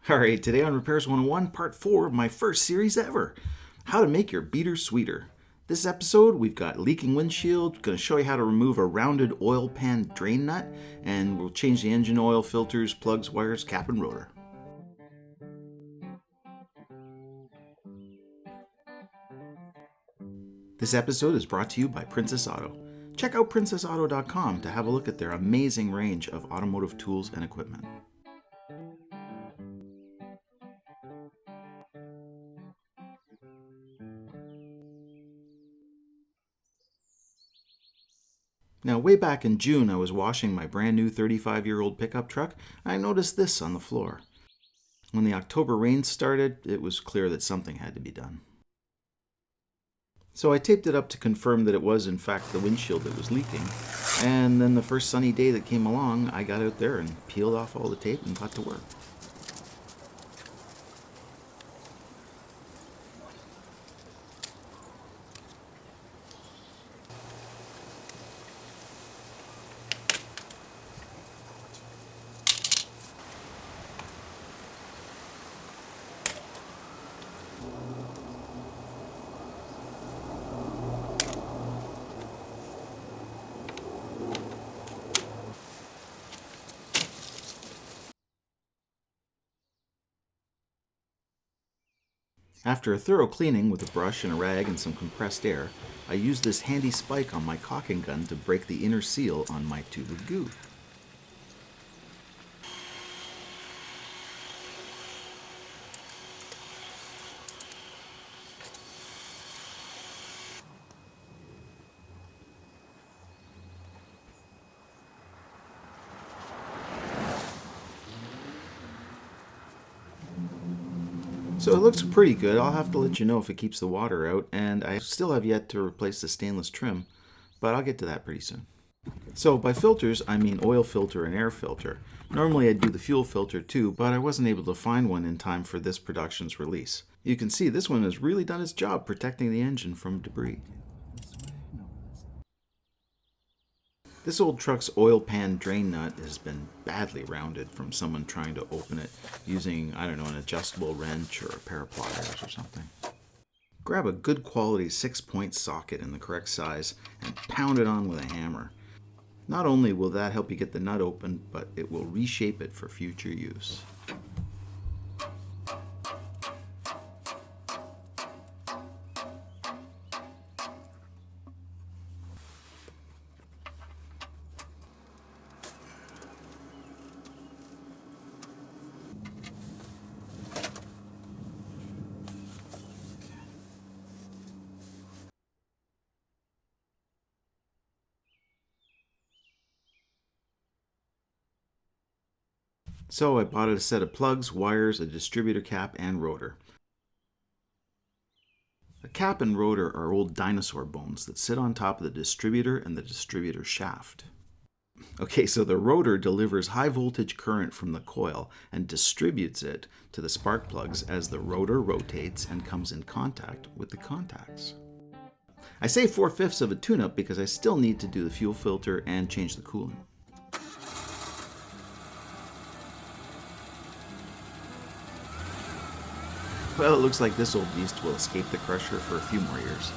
Alright, today on Repairs 101, part 4 of my first series ever. How to make your beater sweeter. This episode, we've got leaking windshield, going to show you how to remove a rounded oil pan drain nut, and we'll change the engine oil, filters, plugs, wires, cap, and rotor. This episode is brought to you by Princess Auto. Check out princessauto.com to have a look at their amazing range of automotive tools and equipment. Now, way back in June, I was washing my brand new 35-year-old pickup truck, and I noticed this on the floor. When the October rains started, it was clear that something had to be done. So I taped it up to confirm that it was in fact the windshield that was leaking, and then the first sunny day that came along, I got out there and peeled off all the tape and got to work. After a thorough cleaning with a brush and a rag and some compressed air, I used this handy spike on my caulking gun to break the inner seal on my tube of goo. So it looks pretty good. I'll have to let you know if it keeps the water out, and I still have yet to replace the stainless trim, but I'll get to that pretty soon. So by filters, I mean oil filter and air filter. Normally I'd do the fuel filter too, but I wasn't able to find one in time for this production's release. You can see this one has really done its job protecting the engine from debris. This old truck's oil pan drain nut has been badly rounded from someone trying to open it using, an adjustable wrench or a pair of pliers or something. Grab a good quality 6-point socket in the correct size and pound it on with a hammer. Not only will that help you get the nut open, but it will reshape it for future use. So I bought a set of plugs, wires, a distributor cap, and rotor. The cap and rotor are old dinosaur bones that sit on top of the distributor and the distributor shaft. Okay, so the rotor delivers high voltage current from the coil and distributes it to the spark plugs as the rotor rotates and comes in contact with the contacts. I say 4/5 of a tune-up because I still need to do the fuel filter and change the coolant. Well, it looks like this old beast will escape the crusher for a few more years.